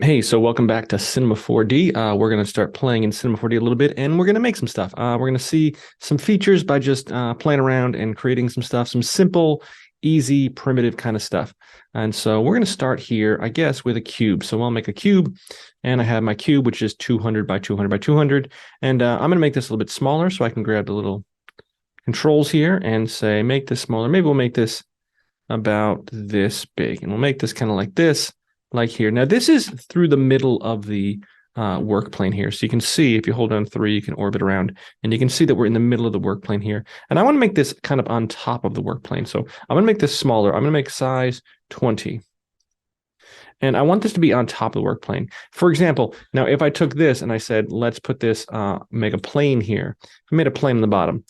Hey, so welcome back to Cinema 4D. We're going to start playing in Cinema 4D a little bit, and we're going to make some stuff. We're going to see some features by just playing around and creating some stuff, some simple, easy, primitive kind of stuff. And so we're going to start here, I guess, with a cube. So I'll make a cube, and I have my cube, which is 200 by 200 by 200. And I'm going to make this a little bit smaller so I can grab the little controls here and say, make this smaller. Maybe we'll make this about this big, and we'll make this kind of like this. Like here. Now, this is through the middle of the work plane here. So you can see if you hold down 3, you can orbit around, and you can see that we're in the middle of the work plane here. And I want to make this kind of on top of the work plane. So I'm going to make this smaller. I'm going to make size 20. And I want this to be on top of the work plane. For example, now if I took this and I said, let's put this, make a plane here. If I made a plane on the bottom,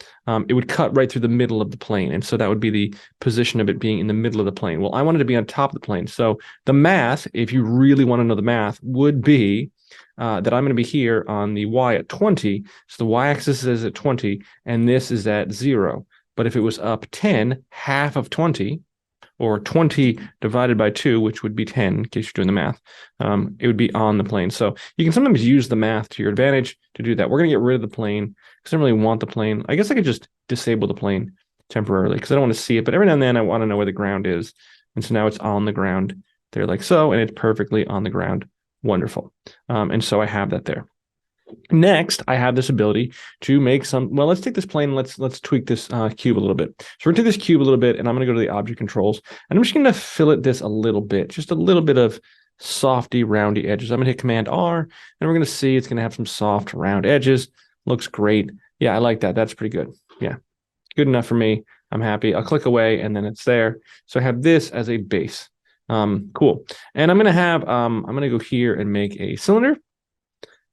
it would cut right through the middle of the plane. And so that would be the position of it being in the middle of the plane. Well, I wanted to be on top of the plane. So the math, if you really want to know the math, would be that I'm going to be here on the y at 20. So the y-axis is at 20, and this is at 0. But if it was up 10, half of 20, or 20 divided by 2, which would be 10, in case you're doing the math, it would be on the plane. So you can sometimes use the math to your advantage to do that. We're going to get rid of the plane because I don't really want the plane. I guess I could just disable the plane temporarily because I don't want to see it. But every now and then I want to know where the ground is. And so now it's on the ground there like so, and it's perfectly on the ground. Wonderful. And so I have that there. Next, I have this ability to make some, well, let's take this plane, let's tweak this cube a little bit. So we're going to take this cube a little bit, and I'm going to go to the object controls, and I'm just going to fillet this a little bit, just a little bit of softy, roundy edges. I'm going to hit Command R, and we're going to see it's going to have some soft, round edges. Looks great. Yeah, I like that. That's pretty good. Yeah, good enough for me. I'm happy. I'll click away, and then it's there. So I have this as a base. Cool. And I'm going to have, I'm going to go here and make a cylinder.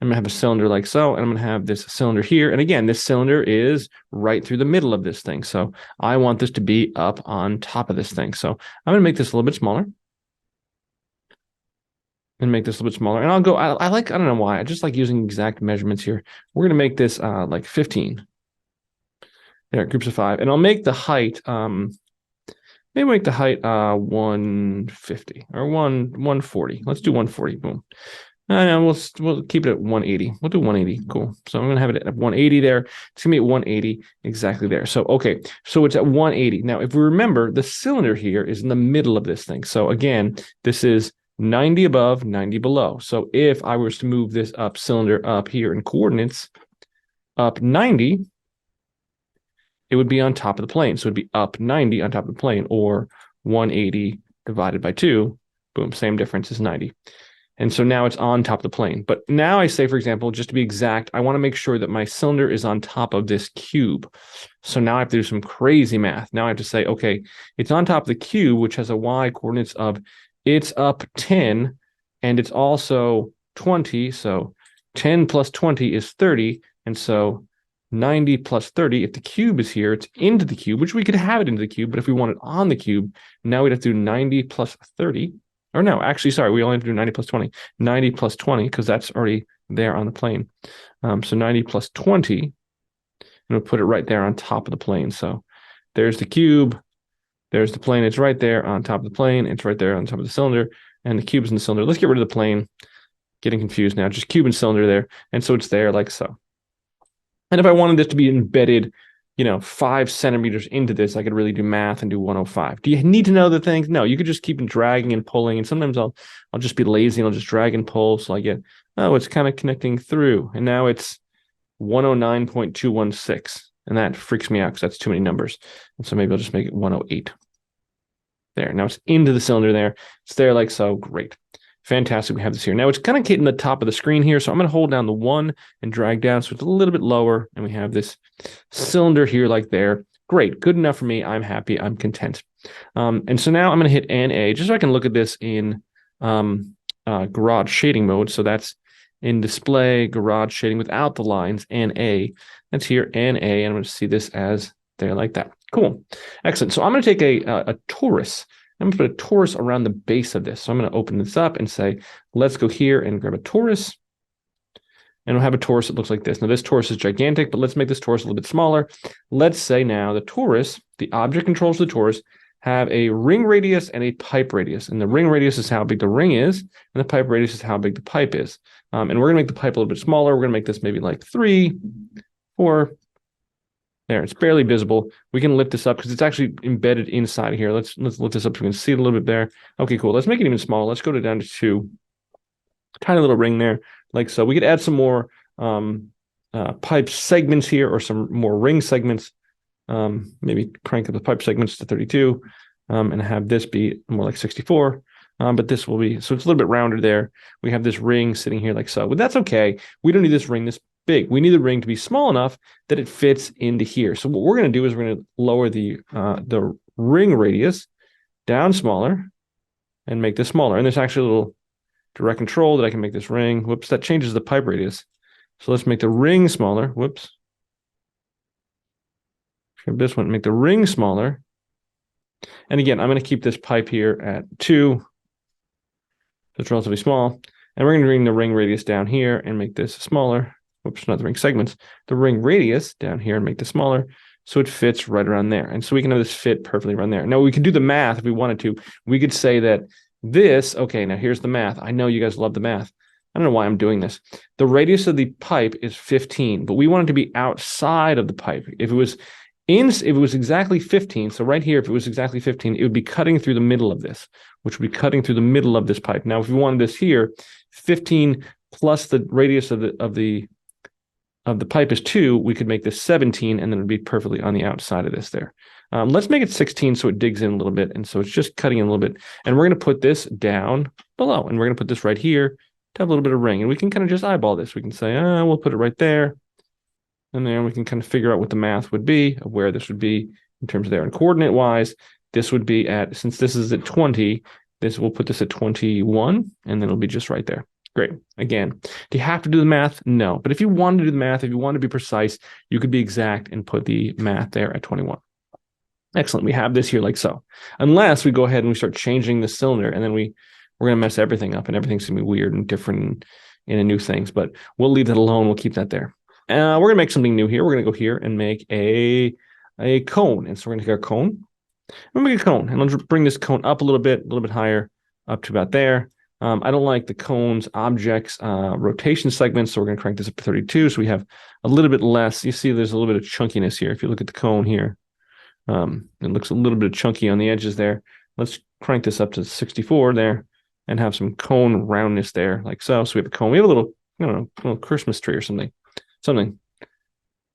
I'm going to have a cylinder like so, and I'm going to have this cylinder here. And again, this cylinder is right through the middle of this thing. So I want this to be up on top of this thing. So I'm going to make this a little bit smaller. And make this a little bit smaller. And I'll go, I don't know why. I just like using exact measurements here. We're going to make this like 15. There, groups of 5. And I'll make the height, maybe make the height 150 or 140. Let's do 140. Boom. No, we'll keep it at 180. We'll do 180. Cool. So I'm going to have it at 180 there. It's going to be at 180 exactly there. So, okay. So it's at 180. Now, if we remember, the cylinder here is in the middle of this thing. So again, this is 90 above, 90 below. So if I was to move this up cylinder up here in coordinates up 90, it would be on top of the plane. So it'd be up 90 on top of the plane, or 180 divided by 2. Boom. Same difference is 90. And so now it's on top of the plane. But now I say, for example, just to be exact, I want to make sure that my cylinder is on top of this cube. So now I have to do some crazy math. Now I have to say, okay, it's on top of the cube, which has a y coordinates of, it's up 10, and it's also 20. So 10 plus 20 is 30. And so 90 plus 30, if the cube is here, it's into the cube, which we could have it into the cube. But if we want it on the cube, now we'd have to do 90 plus 30. Or no, actually, sorry, we only have to do 90 plus 20. 90 plus 20, because that's already there on the plane. So 90 plus 20, and we'll put it right there on top of the plane. So there's the cube, there's the plane. It's right there on top of the plane. It's right there on top of the cylinder, and the cube's in the cylinder. Let's get rid of the plane. Getting confused now. Just cube and cylinder there. And so it's there like so. And if I wanted this to be embedded, 5 centimeters into this, I could really do math and do 105. Do you need to know the things? No, you could just keep dragging and pulling. And sometimes I'll just be lazy and I'll just drag and pull. So I get, oh, it's kind of connecting through. And now it's 109.216. And that freaks me out because that's too many numbers. And so maybe I'll just make it 108. There. Now it's into the cylinder there. It's there like so. Great. Fantastic. We have this here. Now it's kind of hitting the top of the screen here. So I'm going to hold down the 1 and drag down. So it's a little bit lower. And we have this cylinder here like there. Great. Good enough for me. I'm happy. I'm content. And so now I'm going to hit NA just so I can look at this in garage shading mode. So that's in display garage shading without the lines, NA. That's here, NA. And I'm going to see this as there like that. Cool. Excellent. So I'm going to take a torus. I'm going to put a torus around the base of this. So I'm going to open this up and say, let's go here and grab a torus. And we'll have a torus that looks like this. Now, this torus is gigantic, but let's make this torus a little bit smaller. Let's say now the torus, the object controls of the torus, have a ring radius and a pipe radius. And the ring radius is how big the ring is, and the pipe radius is how big the pipe is. And we're going to make the pipe a little bit smaller. We're going to make this maybe like 3, 4. There, it's barely visible. We can lift this up because it's actually embedded inside here. Let's lift this up so we can see it a little bit there. Okay, cool. Let's make it even smaller. Let's go down to 2. Tiny little ring there, like so. We could add some more pipe segments here, or some more ring segments. Maybe crank up the pipe segments to 32, and have this be more like 64. But this will be, so it's a little bit rounder there. We have this ring sitting here like so, but that's okay. We don't need this ring this big. We need the ring to be small enough that it fits into here. So what we're going to do is we're going to lower the ring radius down smaller and make this smaller. And there's actually a little direct control that I can make this ring. Whoops, that changes the pipe radius. So let's make the ring smaller. Whoops. This one, make the ring smaller. And again, I'm going to keep this pipe here at 2. So it's relatively small. And we're going to bring the ring radius down here and make this smaller. Whoops, not the ring segments. The ring radius down here and make this smaller. So it fits right around there. And so we can have this fit perfectly around there. Now we can do the math if we wanted to. We could say that this, okay, now here's the math. I know you guys love the math. I don't know why I'm doing this. The radius of the pipe is 15, but we want it to be outside of the pipe. If it was exactly 15, so right here, if it was exactly 15, it would be cutting through the middle of this, which would be cutting through the middle of this pipe. Now, if we wanted this here, 15 plus the radius of the pipe is 2, we could make this 17, and then it would be perfectly on the outside of this there. Let's make it 16 so it digs in a little bit, and so it's just cutting in a little bit. And we're going to put this down below, and we're going to put this right here to have a little bit of ring. And we can kind of just eyeball this. We can say, we'll put it right there. And then we can kind of figure out what the math would be of where this would be in terms of there. And coordinate-wise, this would be at, since this is at 20, we'll put this at 21, and then it'll be just right there. Great. Again, do you have to do the math? No. But if you want to do the math, if you want to be precise, you could be exact and put the math there at 21. Excellent. We have this here like so. Unless we go ahead and we start changing the cylinder, and then we're going to mess everything up, and everything's going to be weird and different and new things. But we'll leave that alone. We'll keep that there. We're going to make something new here. We're going to go here and make a cone. And so we're going to take our cone. We'll make a cone. And let's bring this cone up a little bit higher, up to about there. I don't like the cone's objects rotation segments, so we're going to crank this up to 32. So we have a little bit less. You see there's a little bit of chunkiness here. If you look at the cone here, it looks a little bit chunky on the edges there. Let's crank this up to 64 there and have some cone roundness there, like so. So we have a cone. We have a little, I don't know, a little Christmas tree or something. A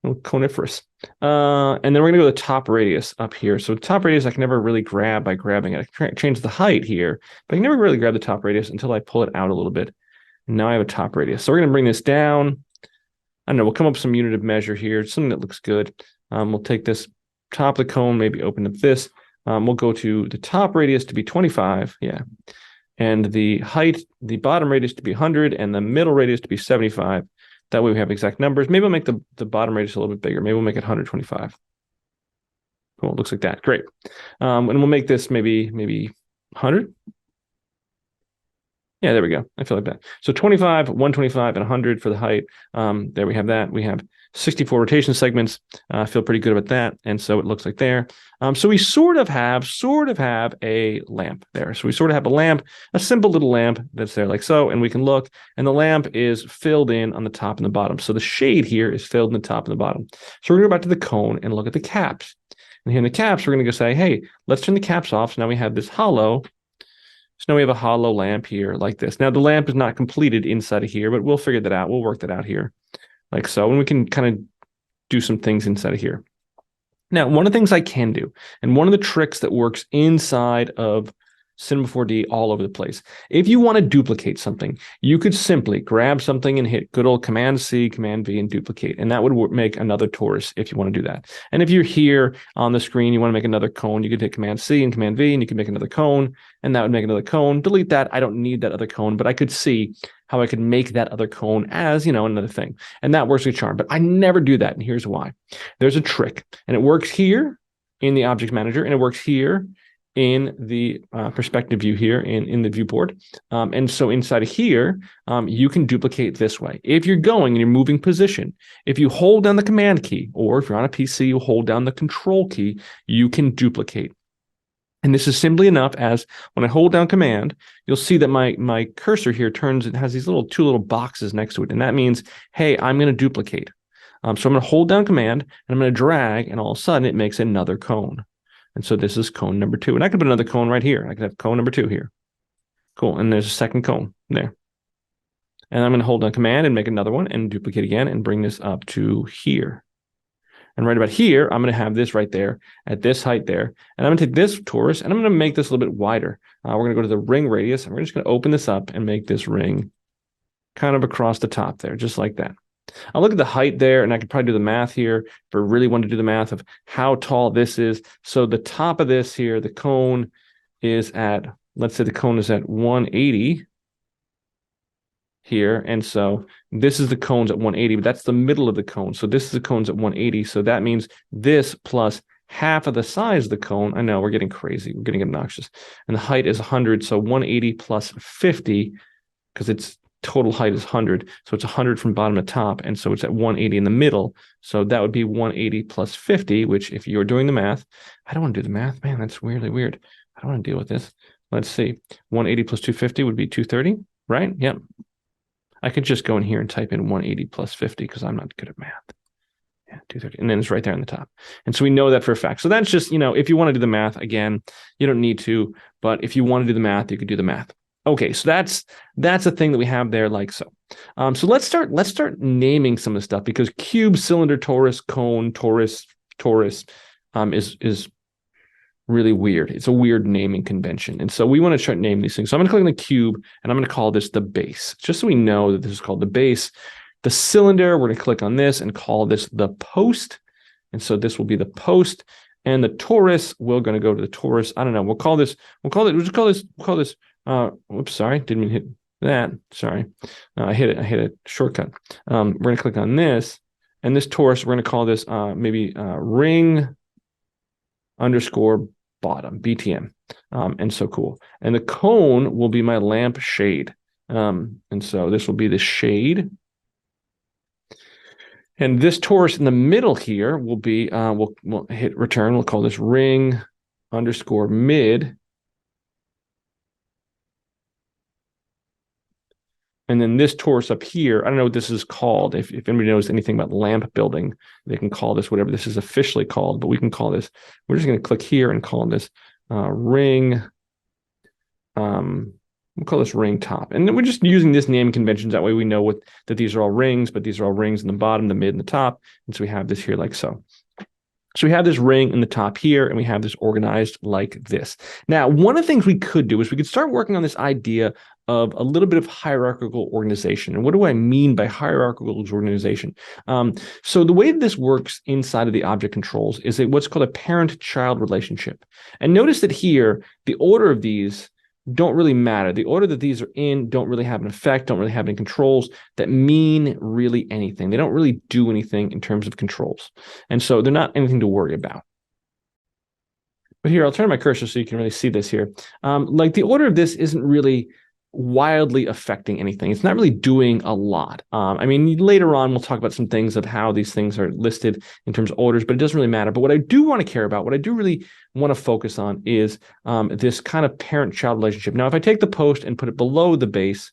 little coniferous. And then we're going to go to the top radius up here. So the top radius I can never really grab by grabbing it. I can change the height here, but I can never really grab the top radius until I pull it out a little bit. And now I have a top radius. So we're going to bring this down. I don't know, we'll come up with some unit of measure here, something that looks good. We'll take this top of the cone, maybe open up this. We'll go to the top radius to be 25. Yeah. And the height, the bottom radius to be 100, and the middle radius to be 75. That way we have exact numbers. Maybe we'll make the bottom radius a little bit bigger. Maybe we'll make it 125. Cool, it looks like that. Great. And we'll make this maybe 100. Yeah, there we go. I feel like that. So 25, 125, and 100 for the height. There we have that. We have 64 rotation segments. I feel pretty good about that. And so it looks like there. So we sort of have a lamp there. So we sort of have a lamp, a simple little lamp that's there like so, and we can look, and the lamp is filled in on the top and the bottom. So the shade here is filled in the top and the bottom. So we're going to go back to the cone and look at the caps. And here in the caps, we're going to go say, hey, let's turn the caps off. So now we have this hollow. So now we have a hollow lamp here like this. Now the lamp is not completed inside of here, but we'll figure that out. We'll work that out here like so. And we can kind of do some things inside of here. Now, one of the things I can do, and one of the tricks that works inside of Cinema 4D all over the place, if you want to duplicate something, you could simply grab something and hit good old Command-C, Command-V, and duplicate. And that would make another torus if you want to do that. And if you're here on the screen, you want to make another cone, you could hit Command-C and Command-V, and you can make another cone, and that would make another cone. Delete that. I don't need that other cone, but I could see how I could make that other cone as, another thing. And that works with charm. But I never do that, and here's why. There's a trick, and it works here in the Object Manager, and it works here in the perspective view here in the viewport. And so inside of here, you can duplicate this way. If you're going and you're moving position, if you hold down the Command key, or if you're on a PC, you hold down the Control key, you can duplicate. And this is simply enough as when I hold down Command, you'll see that my cursor here it has these two little boxes next to it. And that means, hey, I'm going to duplicate. So I'm going to hold down Command and I'm going to drag, and all of a sudden it makes another cone. And so this is cone number 2. And I could put another cone right here. I could have cone number 2 here. Cool. And there's a second cone there. And I'm going to hold down Command and make another one and duplicate again and bring this up to here. And right about here, I'm going to have this right there at this height there. And I'm going to take this torus and I'm going to make this a little bit wider. We're going to go to the ring radius and we're just going to open this up and make this ring kind of across the top there, just like that. I'll look at the height there, and I could probably do the math here if I really want to do the math of how tall this is. So the top of this here, the cone is at, let's say the cone is at 180 here. And so this is the cones at 180, but that's the middle of the cone. So this is the cones at 180. So that means this plus half of the size of the cone. I know we're getting crazy. We're getting obnoxious. And the height is 100. So 180 plus 50, because its total height is 100. So it's 100 from bottom to top. And so it's at 180 in the middle. So that would be 180 plus 50, which if you're doing the math, I don't want to do the math, man, that's weirdly weird. I don't want to deal with this. Let's see. 180 plus 250 would be 230, right? Yep. I could just go in here and type in 180 plus 50 because I'm not good at math. Yeah, 230. And then it's right there on the top. And so we know that for a fact. So that's just, if you want to do the math, again, you don't need to. But if you want to do the math, you could do the math. Okay, so that's a thing that we have there like so. So let's start naming some of the stuff, because cube, cylinder, torus, cone, torus is really weird. It's a weird naming convention. And so we want to start naming these things. So I'm going to click on the cube and I'm going to call this the base, just so we know that this is called the base. The cylinder, we're going to click on this and call this the post. And so this will be the post. And the torus, we're going to go to the torus. I don't know. We'll call this, whoops, sorry. Didn't mean to hit that. Sorry. I hit a shortcut. We're going to click on this, and this torus, we're going to call this maybe ring underscore bottom, BTM. And so cool. And the cone will be my lamp shade. And so this will be the shade. And this torus in the middle here will be, we'll hit return. We'll call this ring underscore mid. And then this torus up here, I don't know what this is called. If anybody knows anything about lamp building, they can call this whatever this is officially called, but we can call this, we're just going to click here and call this ring. We'll call this ring top. And then we're just using this naming conventions. That way we know that these are all rings, but these are all rings in the bottom, the mid, and the top. And so we have this here like so. So we have this ring in the top here, and we have this organized like this. Now, one of the things we could do is we could start working on this idea of a little bit of hierarchical organization. And what do I mean by hierarchical organization? So the way this works inside of the object controls is what's called a parent-child relationship. And notice that here, the order of these don't really matter. The order that these are in don't really have an effect, don't really have any controls that mean really anything. They don't really do anything in terms of controls. And so they're not anything to worry about. But here, I'll turn my cursor so you can really see this here. Like the order of this isn't really wildly affecting anything. It's not really doing a lot. I mean, later on, we'll talk about some things of how these things are listed in terms of orders, but it doesn't really matter. But what I do want to care about, what I do really want to focus on is this kind of parent-child relationship. Now, if I take the post and put it below the base,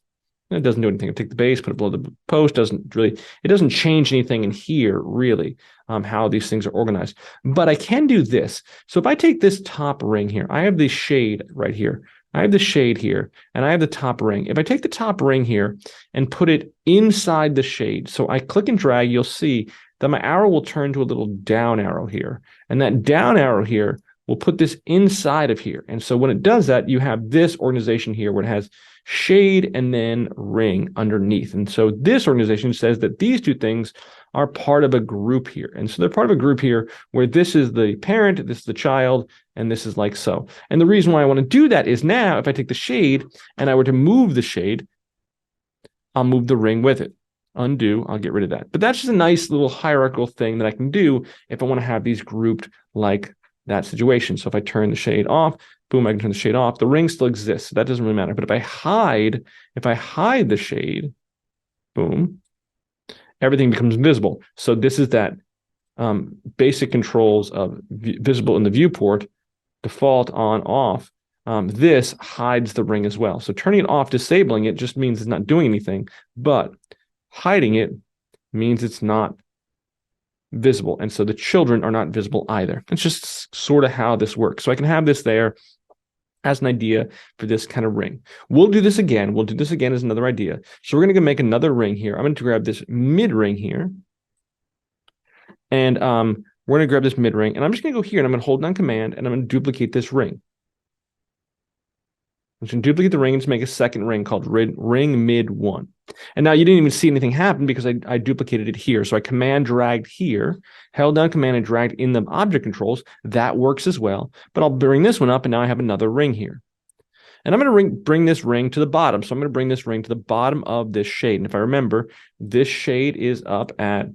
it doesn't do anything. I take the base, put it below the post, it doesn't change anything in here, really, how these things are organized. But I can do this. So if I take this top ring here, I have the shade right here. I have the shade here, and I have the top ring. If I take the top ring here and put it inside the shade, so I click and drag, you'll see that my arrow will turn to a little down arrow here. And that down arrow here will put this inside of here. And so when it does that, you have this organization here where it has shade and then ring underneath. And so this organization says that these two things are part of a group here. And so they're part of a group here where this is the parent, this is the child, and this is like so. And the reason why I want to do that is now if I take the shade and I were to move the shade, I'll move the ring with it. Undo, I'll get rid of that. But that's just a nice little hierarchical thing that I can do if I want to have these grouped like that situation. So if I turn the shade off, boom, I can turn the shade off. The ring still exists, so that doesn't really matter. But if I hide the shade, boom, everything becomes visible. So this is that basic controls of visible in the viewport default on off, this hides the ring as well. So turning it off, disabling it just means it's not doing anything, but hiding it means it's not visible. And so the children are not visible either. It's just sort of how this works. So I can have this there as an idea for this kind of ring. We'll do this again. We'll do this again as another idea. So we're going to make another ring here. I'm going to grab this mid ring here. And we're going to grab this mid ring. And I'm just going to go here and I'm going to hold down command and I'm going to duplicate this ring. I'm just going to duplicate the ring and just make a second ring called ring mid 1. And now you didn't even see anything happen because I duplicated it here. So I command dragged here, held down command and dragged in the object controls. That works as well. But I'll bring this one up and now I have another ring here. And I'm going to bring this ring to the bottom. So I'm going to bring this ring to the bottom of this shade. And if I remember, this shade is up at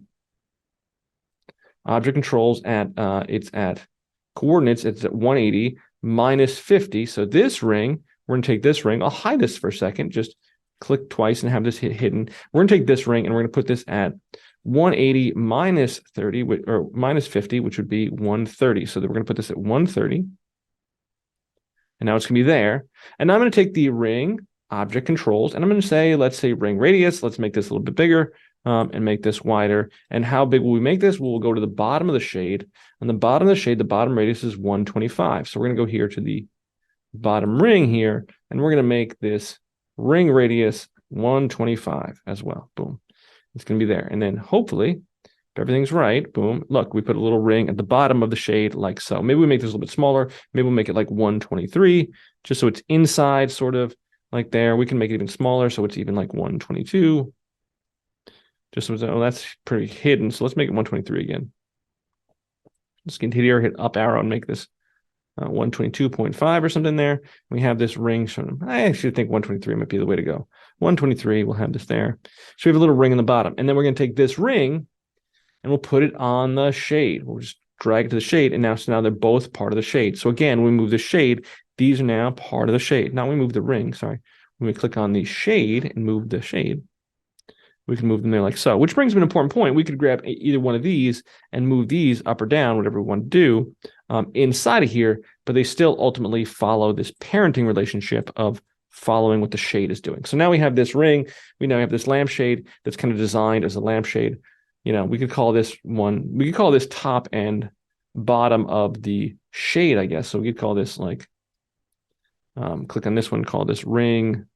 object controls at it's at coordinates. It's at 180 minus 50. So this ring, we're going to take this ring. I'll hide this for a second. Just click twice and have this hidden. We're going to take this ring and we're going to put this at 180 minus 30 or minus 50, which would be 130. So that we're going to put this at 130. And now it's going to be there. And now I'm going to take the ring object controls and I'm going to say, let's say ring radius. Let's make this a little bit bigger and make this wider. And how big will we make this? We'll go to the bottom of the shade. On the bottom of the shade, the bottom radius is 125. So we're going to go here to the bottom ring here, and we're going to make this ring radius 125 as well. Boom. It's going to be there. And then hopefully, if everything's right, boom, look, we put a little ring at the bottom of the shade like so. Maybe we make this a little bit smaller. Maybe we'll make it like 123, just so it's inside sort of like there. We can make it even smaller, so it's even like 122. Just so oh, that's pretty hidden. So let's make it 123 again. Let's continue here, hit up arrow and make this 122.5 or something there. We have this ring. I actually think 123 might be the way to go. 123, we'll have this there. So we have a little ring in the bottom. And then we're going to take this ring and we'll put it on the shade. We'll just drag it to the shade. And so now they're both part of the shade. So again, when we move the shade, these are now part of the shade. Now we move the ring, sorry. When we click on the shade and move the shade, we can move them there like so, which brings up an important point. We could grab either one of these and move these up or down, whatever we want to do inside of here, but they still ultimately follow this parenting relationship of following what the shade is doing. So now we have this ring. We now have this lampshade that's kind of designed as a lampshade. You know, we could call this top and bottom of the shade, I guess. So we could call this like, click on this one, call this ring,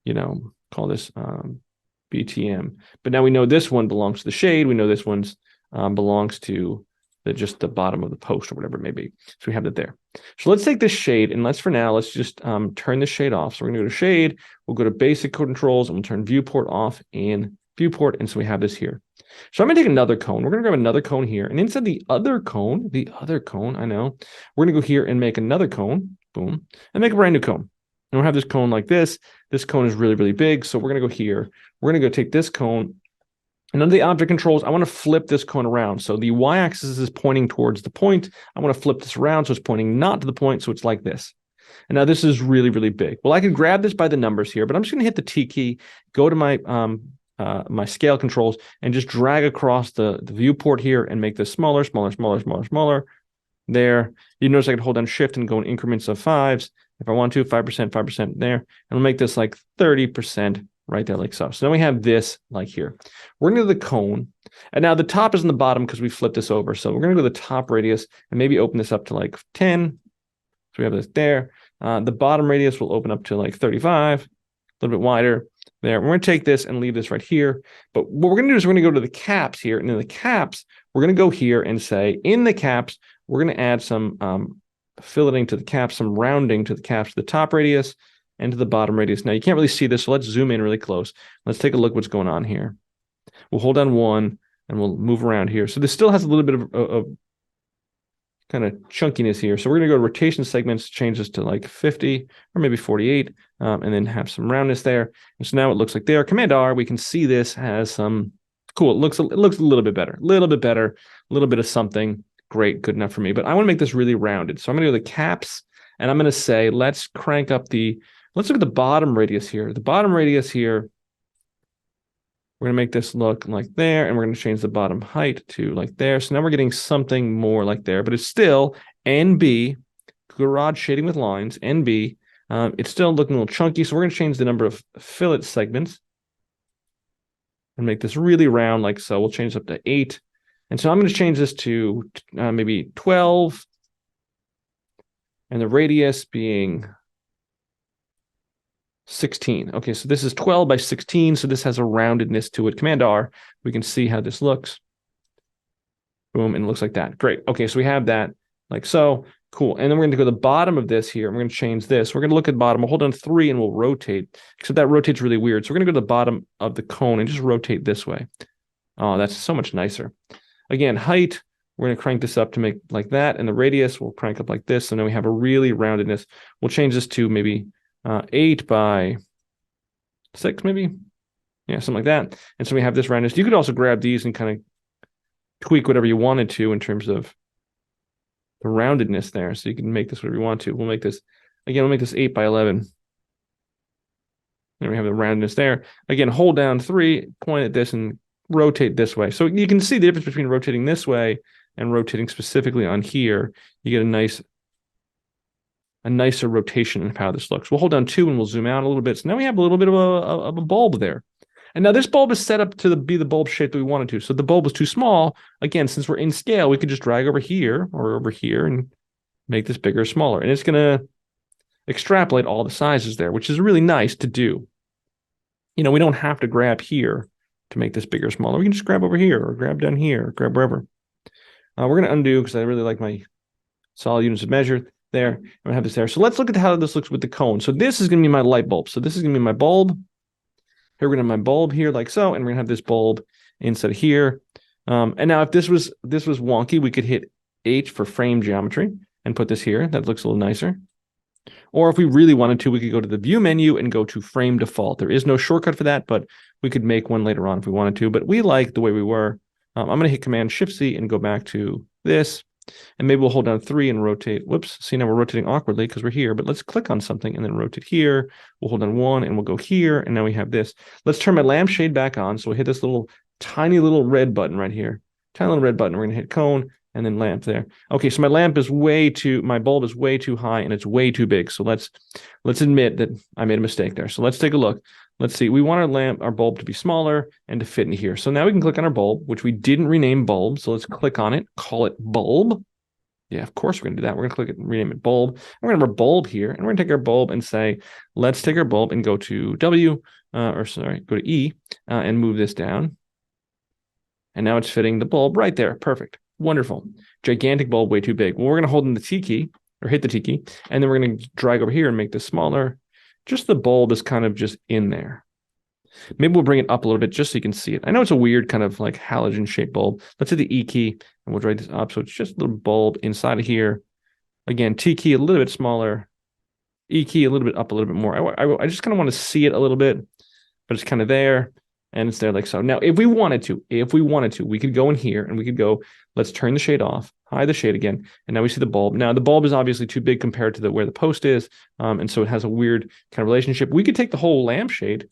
you know, call this BTM. But now we know this one belongs to the shade. We know this one's belongs to just the bottom of the post or whatever it may be. So we have that there. So let's take this shade and let's just turn this shade off. So we're going to go to shade. We'll go to basic code controls and we'll turn viewport off in viewport. And so we have this here. So I'm going to take another cone. We're going to grab another cone here. And inside the other cone, I know, we're going to go here and make another cone. Boom. And make a brand new cone. And we'll have this cone like this. This cone is really, really big. So we're going to go here. We're going to go take this cone. And under the object controls, I want to flip this cone around. So the y-axis is pointing towards the point. I want to flip this around so it's pointing not to the point. So it's like this. And now this is really, really big. Well, I could grab this by the numbers here, but I'm just going to hit the T key, go to my my scale controls, and just drag across the viewport here and make this smaller, smaller, smaller, smaller, smaller. There. You notice I can hold down shift and go in increments of 5s. If I want to, 5%, 5% there. And we'll make this like 30% right there like so. So now we have this like here. We're going to do the cone. And now the top is in the bottom because we flipped this over. So we're going to go to the top radius and maybe open this up to like 10. So we have this there. The bottom radius will open up to like 35, a little bit wider there. We're going to take this and leave this right here. But what we're going to do is we're going to go to the caps here. And in the caps, we're going to go here and say in the caps, we're going to add some filleting to the caps, some rounding to the caps, to the top radius and to the bottom radius. Now you can't really see this, so let's zoom in really close. Let's take a look what's going on here. We'll hold down 1 and we'll move around here. So this still has a little bit of kind of chunkiness here. So we're going to go to rotation segments, change this to like 50 or maybe 48, and then have some roundness there. And so now it looks like there. Command R, we can see this has some cool. It looks a little bit better, a little bit of something. Great, good enough for me. But I want to make this really rounded. So I'm going to go to the caps and I'm going to say, let's look at the bottom radius here. The bottom radius here, we're going to make this look like there, and we're going to change the bottom height to like there. So now we're getting something more like there, but it's still NB, garage shading with lines, NB. It's still looking a little chunky, so we're going to change the number of fillet segments and make this really round like so. We'll change this up to 8. And so I'm going to change this to maybe 12, and the radius being 16. Okay, so this is 12 by 16, so this has a roundedness to it. Command R, we can see how this looks. Boom, and it looks like that. Great. Okay, so we have that like so. Cool. And then we're going to go to the bottom of this here. And we're going to change this. We're going to look at the bottom. We'll hold down 3 and we'll rotate. Except that rotates really weird. So we're going to go to the bottom of the cone and just rotate this way. Oh, that's so much nicer. Again, height, we're going to crank this up to make like that. And the radius, we'll crank up like this. So now we have a really roundedness. We'll change this to maybe 8 by 6, maybe. Yeah, something like that. And so we have this roundness. You could also grab these and kind of tweak whatever you wanted to in terms of the roundedness there. So you can make this whatever you want to. We'll make this, again, we'll make this 8 by 11. Then we have the roundness there. Again, hold down 3, point at this, and rotate this way. So you can see the difference between rotating this way and rotating specifically on here. You get a nicer rotation of how this looks. We'll hold down 2 and we'll zoom out a little bit. So now we have a little bit of a bulb there. And now this bulb is set up to be the bulb shape that we wanted to. So the bulb was too small. Again, since we're in scale, we could just drag over here or over here and make this bigger or smaller. And it's going to extrapolate all the sizes there, which is really nice to do. You know, we don't have to grab here to make this bigger or smaller. We can just grab over here or grab down here or grab wherever. We're going to undo because I really like my solid units of measure there. I'm going to have this there. So let's look at how this looks with the cone. So this is going to be my light bulb. So this is going to be my bulb. Here we're going to have my bulb here like so, and we're going to have this bulb instead of here. And now if this was wonky, we could hit H for frame geometry and put this here. That looks a little nicer. Or if we really wanted to, we could go to the view menu and go to frame default. There is no shortcut for that, but we could make one later on if we wanted to. But we like the way we were. I'm going to hit Command Shift C and go back to this. And maybe we'll hold down 3 and rotate. Whoops. See, now we're rotating awkwardly because we're here. But let's click on something and then rotate here. We'll hold down 1 and we'll go here. And now we have this. Let's turn my lampshade back on. So we'll hit this little tiny little red button right here. Tiny little red button. We're going to hit cone and then lamp there. Okay, so my bulb is way too high and it's way too big. So let's admit that I made a mistake there. So let's take a look. Let's see. We want our bulb to be smaller and to fit in here. So now we can click on our bulb, which we didn't rename bulb. So let's click on it, call it bulb. Yeah, of course we're going to do that. We're going to click it and rename it bulb. We're going to have our bulb here, and we're going to take our bulb and say, let's take our bulb and go to go to E and move this down. And now it's fitting the bulb right there. Perfect. Wonderful. Gigantic bulb, way too big. Well, we're going to hold in the T key or hit the T key, and then we're going to drag over here and make this smaller. Just the bulb is kind of just in there. Maybe we'll bring it up a little bit just so you can see it. I know it's a weird kind of like halogen shaped bulb. Let's hit the E key and we'll drag this up. So it's just a little bulb inside of here. Again, T key a little bit smaller. E key a little bit up a little bit more. I just kind of want to see it a little bit, but it's kind of there. And it's there like so. Now, if we wanted to, we could go in here and we could go, let's turn the shade off, hide the shade again. And now we see the bulb. Now, the bulb is obviously too big compared to where the post is. And so it has a weird kind of relationship. We could take the whole lampshade,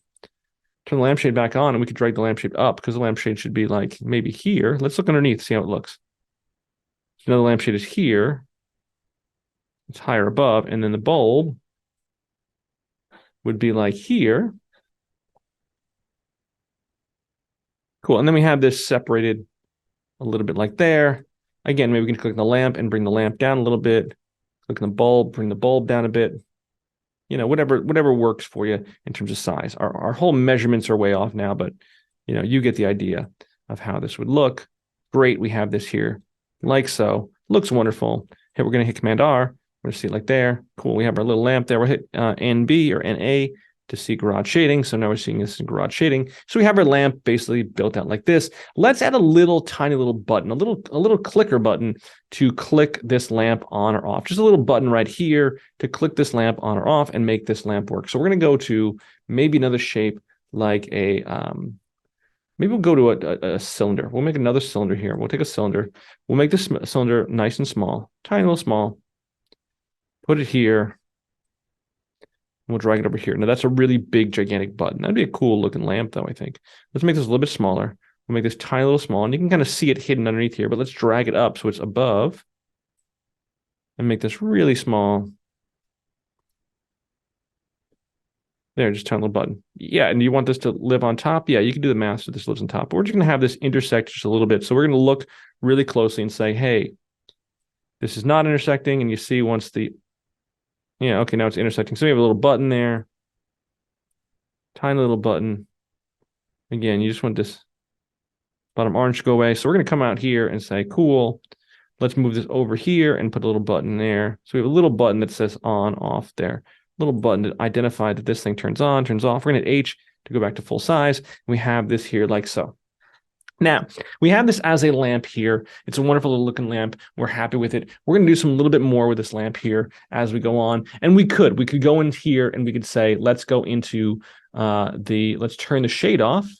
turn the lampshade back on, and we could drag the lampshade up because the lampshade should be like maybe here. Let's look underneath, see how it looks. So now the lampshade is here. It's higher above. And then the bulb would be like here. Cool. And then we have this separated a little bit like there. Again, maybe we can click on the lamp and bring the lamp down a little bit. Click on the bulb, bring the bulb down a bit. You know, whatever works for you in terms of size. Our whole measurements are way off now, but you know, you get the idea of how this would look. Great. We have this here like so. Looks wonderful. Here we're going to hit Command R. We're going to see it like there. Cool. We have our little lamp there. We'll hit NB or NA to see garage shading. So now we're seeing this in garage shading. So we have our lamp basically built out like this. Let's add a little tiny little button, a little clicker button to click this lamp on or off. Just a little button right here to click this lamp on or off and make this lamp work. So we're going to go to maybe another shape like maybe we'll go to a cylinder. We'll make another cylinder here. We'll take a cylinder. We'll make this cylinder nice and small, tiny little small. Put it here. We'll drag it over here. Now that's a really big, gigantic button. That'd be a cool looking lamp though, I think. Let's make this a little bit smaller. We'll make this tiny little small, and you can kind of see it hidden underneath here, but let's drag it up so it's above. and make this really small. There, just tiny little button. Yeah, and you want this to live on top? Yeah, you can do the math so this lives on top. But we're just going to have this intersect just a little bit. So we're going to look really closely and say, hey, this is not intersecting. And you see once the, yeah, okay, now it's intersecting. So we have a little button there. Tiny little button. Again, you just want this bottom orange to go away. So we're going to come out here and say, cool, let's move this over here and put a little button there. So we have a little button that says on, off there. Little button to identify that this thing turns on, turns off. We're going to hit H to go back to full size. We have this here like so. Now, we have this as a lamp here. It's a wonderful little looking lamp. We're happy with it. We're going to do some little bit more with this lamp here as we go on. And we could go in here and we could say, let's go into let's turn the shade off.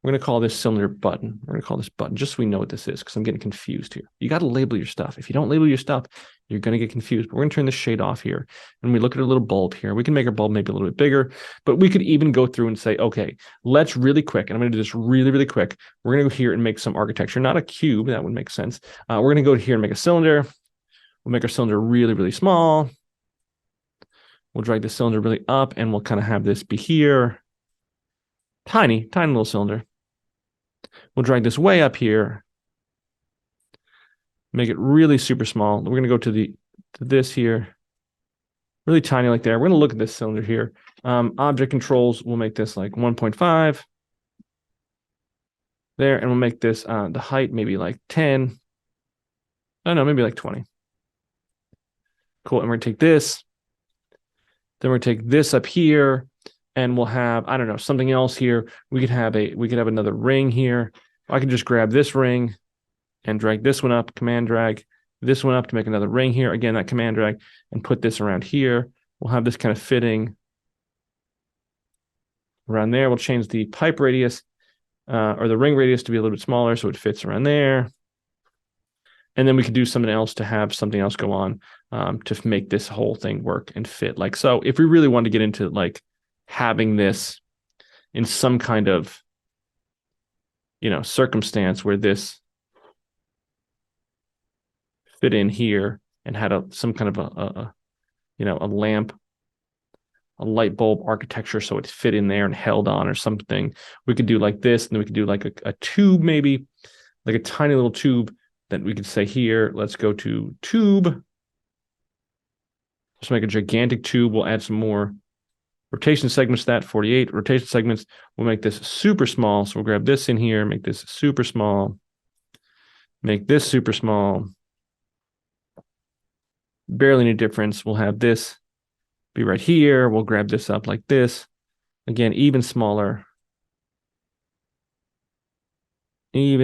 We're going to call this cylinder button. We're going to call this button just so we know what this is because I'm getting confused here. You got to label your stuff. If you don't label your stuff, you're going to get confused. But we're going to turn the shade off here. And we look at a little bulb here. We can make our bulb maybe a little bit bigger, but we could even go through and say, okay, let's really quick. And I'm going to do this really, really quick. We're going to go here and make some architecture, not a cube. That would make sense. We're going to go here and make a cylinder. We'll make our cylinder really, really small. We'll drag the cylinder really up and we'll kind of have this be here. Tiny, tiny little cylinder. We'll drag this way up here, make it really super small. We're going to go to this here, really tiny like there. We're going to look at this cylinder here. Object controls, we'll make this like 1.5 there, and we'll make this the height maybe like 10. I don't know, maybe like 20. Cool, and we're going to take this. Then we're going to take this up here. And we'll have, I don't know, something else here. We could have another ring here. I can just grab this ring and drag this one up, command drag this one up to make another ring here. Again, that command drag and put this around here. We'll have this kind of fitting around there. We'll change the pipe radius or the ring radius to be a little bit smaller so it fits around there. And then we could do something else to have something else go on to make this whole thing work and fit. Like so, if we really wanted to get into like having this in some kind of, circumstance where this fit in here and had some kind of a lamp, a light bulb architecture so it fit in there and held on or something. We could do like this, and then we could do like a tube, maybe like a tiny little tube that we could say here, let's go to tube. Let's make a gigantic tube. We'll add some more rotation segments, that 48 rotation segments. We'll make this super small. So we'll grab this in here, make this super small, make this super small. Barely any difference. We'll have this be right here. We'll grab this up like this. Again, even smaller, and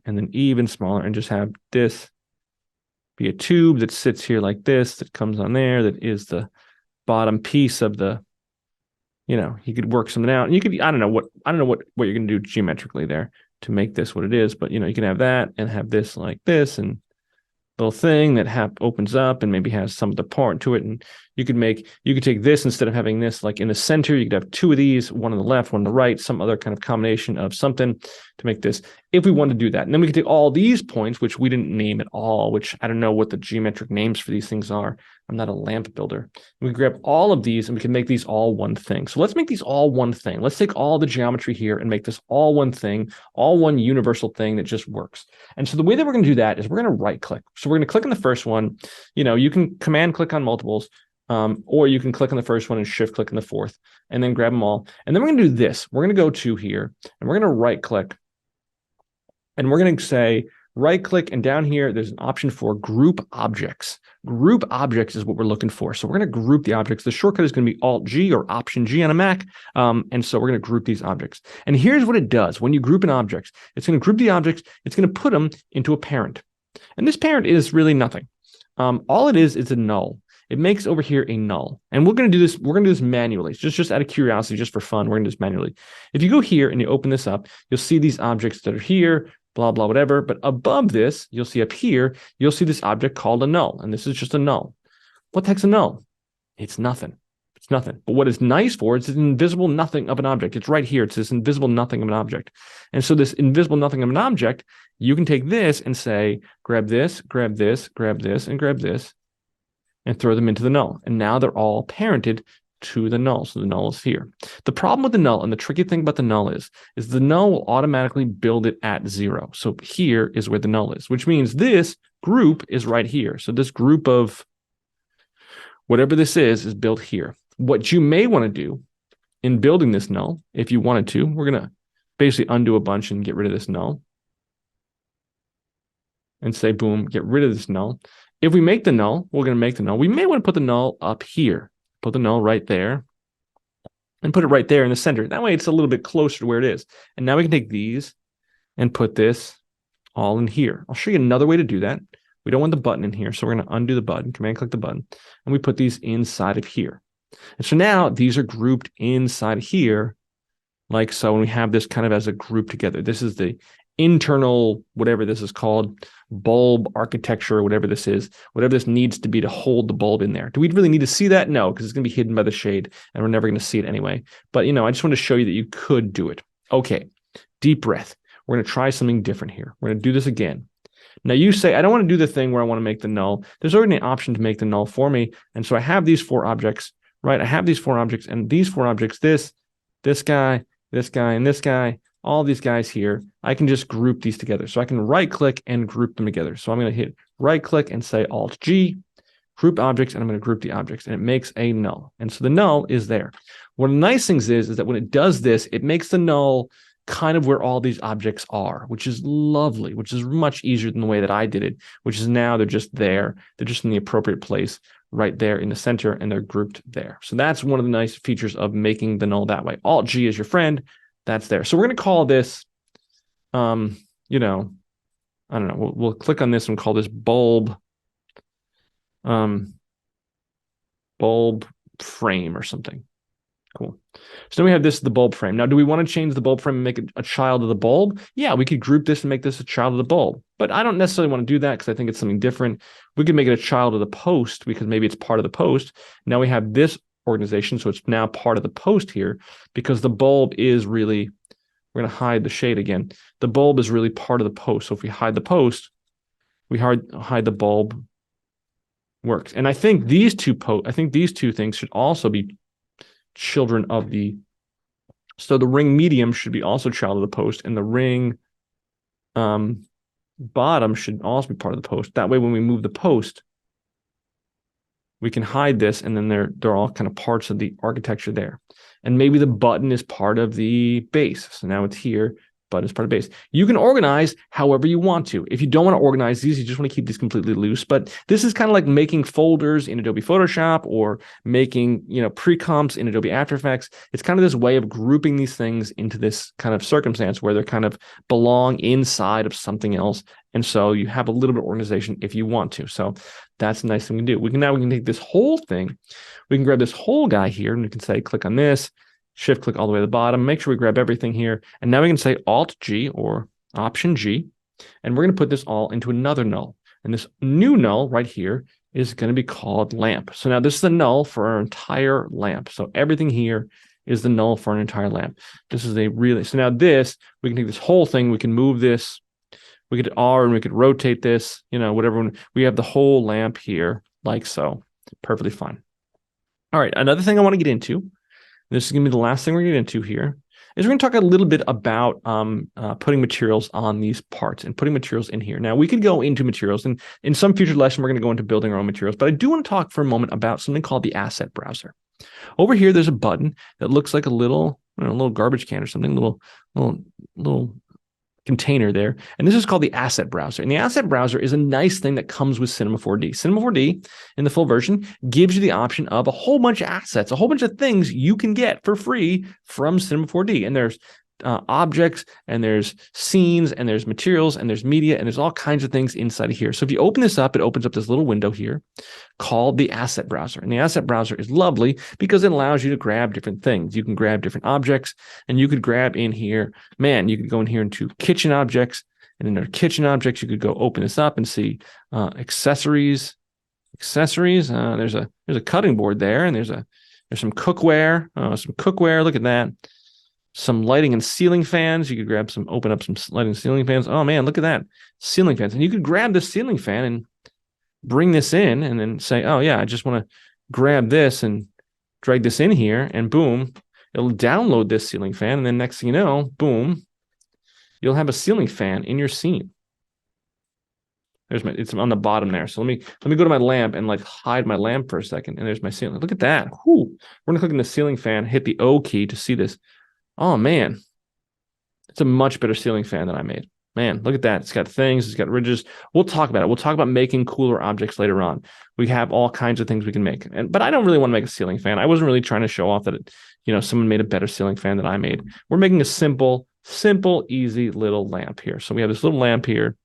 then even smaller, and just have this be a tube that sits here like this, that comes on there, that is the bottom piece of the, you could work something out, and you could, I don't know what you're going to do geometrically there to make this what it is, but you can have that and have this like this, and little thing that opens up and maybe has some of the part to it. And you could take this, instead of having this like in the center, you could have two of these, one on the left, one on the right, some other kind of combination of something to make this, if we want to do that. And then we could take all these points, which we didn't name at all, which I don't know what the geometric names for these things are. I'm not a lamp builder. We grab all of these and we can make these all one thing. So let's make these all one thing. Let's take all the geometry here and make this all one thing, all one universal thing that just works. And so the way that we're going to do that is we're going to right click. So we're going to click on the first one. You can command click on multiples, or you can click on the first one and shift click on the fourth, and then grab them all. And then we're going to do this. We're going to go to here and we're going to right click, and we're going to say right click, and down here, there's an option for group objects. Group objects is what we're looking for. So we're going to group the objects. The shortcut is going to be Alt G or Option G on a Mac. And so we're going to group these objects. And here's what it does. When you group an object, it's going to group the objects. It's going to put them into a parent. And this parent is really nothing. All it is a null. It makes over here a null. And we're going to do this. We're going to do this manually. Just out of curiosity, just for fun, we're going to do this manually. If you go here and you open this up, you'll see these objects that are here, blah, blah, whatever. But above this, you'll see up here, you'll see this object called a null. And this is just a null. What the heck's a null? It's nothing. It's nothing. But what it's nice for is this invisible nothing of an object. It's right here. It's this invisible nothing of an object. And so this invisible nothing of an object, you can take this and say, grab this, grab this, grab this, and grab this, and throw them into the null. And now they're all parented to the null. So the null is here. The problem with the null, and the tricky thing about the null is the null will automatically build it at 0. So here is where the null is, which means this group is right here. So this group of whatever this is built here. What you may want to do in building this null, if you wanted to, we're going to basically undo a bunch and get rid of this null. And say, boom, get rid of this null. If we make the null, we're going to make the null. We may want to put the null up here. Put the null right there. And put it right there in the center. That way it's a little bit closer to where it is. And now we can take these and put this all in here. I'll show you another way to do that. We don't want the button in here, so we're going to undo the button, command-click the button, and we put these inside of here. And so now these are grouped inside here, like so, and we have this kind of as a group together. This is the internal, whatever this is called, bulb architecture, or whatever this is, whatever this needs to be to hold the bulb in there. Do we really need to see that? No, because it's going to be hidden by the shade, and we're never going to see it anyway. But, I just want to show you that you could do it. Okay, deep breath. We're going to try something different here. We're going to do this again. Now you say, I don't want to do the thing where I want to make the null. There's already an option to make the null for me. And so I have these 4 objects, right? I have these 4 objects, and these 4 objects, this guy, and this guy, all these guys here, I can just group these together. So I can right click and group them together. So I'm going to hit right click and say Alt G, group objects, and I'm going to group the objects, and it makes a null. And so the null is there. One of the nice things is that when it does this, it makes the null kind of where all these objects are, which is lovely, which is much easier than the way that I did it, which is now they're just there. They're just in the appropriate place right there in the center, and they're grouped there. So that's one of the nice features of making the null that way. Alt G is your friend. That's there. So we're going to call this, I don't know. We'll click on this and call this bulb, bulb frame or something. Cool. So then we have this, the bulb frame. Now, do we want to change the bulb frame and make it a child of the bulb? Yeah, we could group this and make this a child of the bulb. But I don't necessarily want to do that because I think it's something different. We could make it a child of the post because maybe it's part of the post. Now we have this organization, so it's now part of the post here because the bulb is really, we're going to hide the shade again. The bulb is really part of the post. So if we hide the post, we hide the bulb works. And I think these two things should also be children of the, so the ring medium should be also child of the post, and the ring bottom should also be part of the post. That way when we move the post, we can hide this, and then they're all kind of parts of the architecture there. And maybe the button is part of the base. So now it's here, but it's part of base. You can organize however you want to. If you don't want to organize these, you just want to keep these completely loose. But this is kind of like making folders in Adobe Photoshop or making, pre-comps in Adobe After Effects. It's kind of this way of grouping these things into this kind of circumstance where they're kind of belong inside of something else. And so you have a little bit of organization if you want to. So that's a nice thing to do. We can take this whole thing. We can grab this whole guy here, and we can say, click on this, shift click all the way to the bottom, make sure we grab everything here. And now we can say Alt G or Option G, and we're going to put this all into another null. And this new null right here is going to be called lamp. So now this is the null for our entire lamp. So everything here is the null for an entire lamp. This is so now this, we can take this whole thing, we can move this, we could R and we could rotate this, whatever. We have the whole lamp here like so. Perfectly fine. All right, another thing I want to get into, this is going to be the last thing we're going to get into here, is we're going to talk a little bit about putting materials on these parts and putting materials in here. Now, we could go into materials, and in some future lesson, we're going to go into building our own materials, but I do want to talk for a moment about something called the asset browser. Over here, there's a button that looks like a little garbage can or something, little container there. And this is called the asset browser. And the asset browser is a nice thing that comes with Cinema 4D. Cinema 4D in the full version gives you the option of a whole bunch of assets, a whole bunch of things you can get for free from Cinema 4D. And there's objects, and there's scenes, and there's materials, and there's media, and there's all kinds of things inside of here. So if you open this up, it opens up this little window here called the asset browser. And the asset browser is lovely because it allows you to grab different things. You can grab different objects, and you could grab in here, you could go in here into kitchen objects, and in our kitchen objects, you could go open this up and see accessories. There's a cutting board there, and there's a There's some cookware. Some cookware. Look at that. Some lighting and ceiling fans. You could grab some, open up some lighting and ceiling fans. Oh man, look at that. Ceiling fans. And you could grab the ceiling fan and bring this in and then say, oh yeah, I just want to grab this and drag this in here, and boom, it'll download this ceiling fan. And then next thing you know, boom, you'll have a ceiling fan in your scene. There's my, it's on the bottom there. So let me go to my lamp and like hide my lamp for a second. And there's my ceiling. Look at that. Whew. We're gonna click on the ceiling fan, hit the O key to see this. Oh man, it's a much better ceiling fan than I made. Man, look at that. It's got things, it's got ridges. We'll talk about it. We'll talk about making cooler objects later on. We have all kinds of things we can make. But I don't really want to make a ceiling fan. I wasn't really trying to show off that someone made a better ceiling fan than I made. We're making a simple, easy little lamp here. So we have this little lamp here.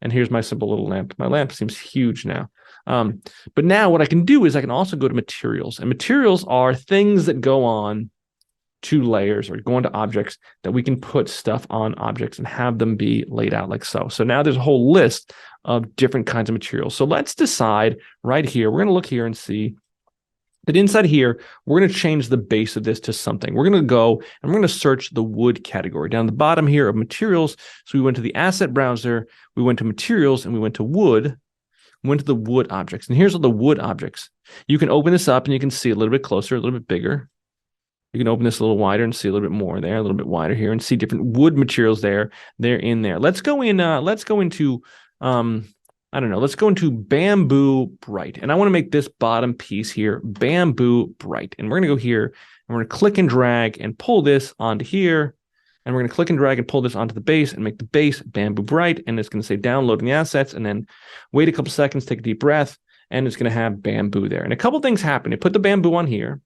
And here's my simple little lamp. My lamp seems huge now. But now what I can do is I can also go to materials. And materials are things that go on to layers or go into objects that we can put stuff on objects and have them be laid out like so. So now there's a whole list of different kinds of materials. So let's decide right here. We're going to look here and see that inside here, we're going to change the base of this to something. We're going to go and we're going to search the wood category down the bottom here of materials. So we went to the asset browser, we went to materials, and we went to wood. We went to the wood objects. And here's all the wood objects. You can open this up and you can see a little bit closer, a little bit bigger. You can open this a little wider and see a little bit more there, a little bit wider here, and see different wood materials there. They're in there. Let's go into I don't know, let's go into Bamboo Bright. And I want to make this bottom piece here Bamboo Bright. And we're going to go here and we're going to click and drag and pull this onto here. And we're going to click and drag and pull this onto the base and make the base Bamboo Bright. And it's going to say downloading the assets, and then wait a couple seconds, take a deep breath, and it's going to have bamboo there. And a couple things happen. It put the bamboo on here.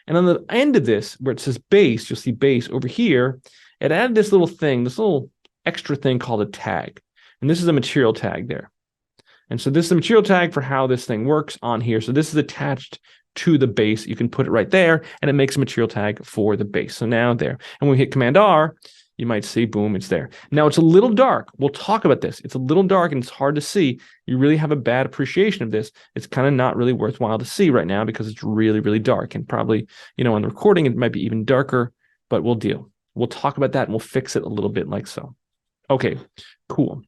And on the end of this, where it says base, you'll see base over here. It added this little thing, this little extra thing called a tag. And this is a material tag there. And so this is the material tag for how this thing works on here. So this is attached to the base. You can put it right there, and it makes a material tag for the base. So now there. And when we hit Command R, you might see, boom, it's there. Now it's a little dark. We'll talk about this. It's a little dark and it's hard to see. You really have a bad appreciation of this. It's kind of not really worthwhile to see right now because it's really, really dark. And probably, on the recording, it might be even darker, but we'll deal. We'll talk about that and we'll fix it a little bit like so. Okay, cool.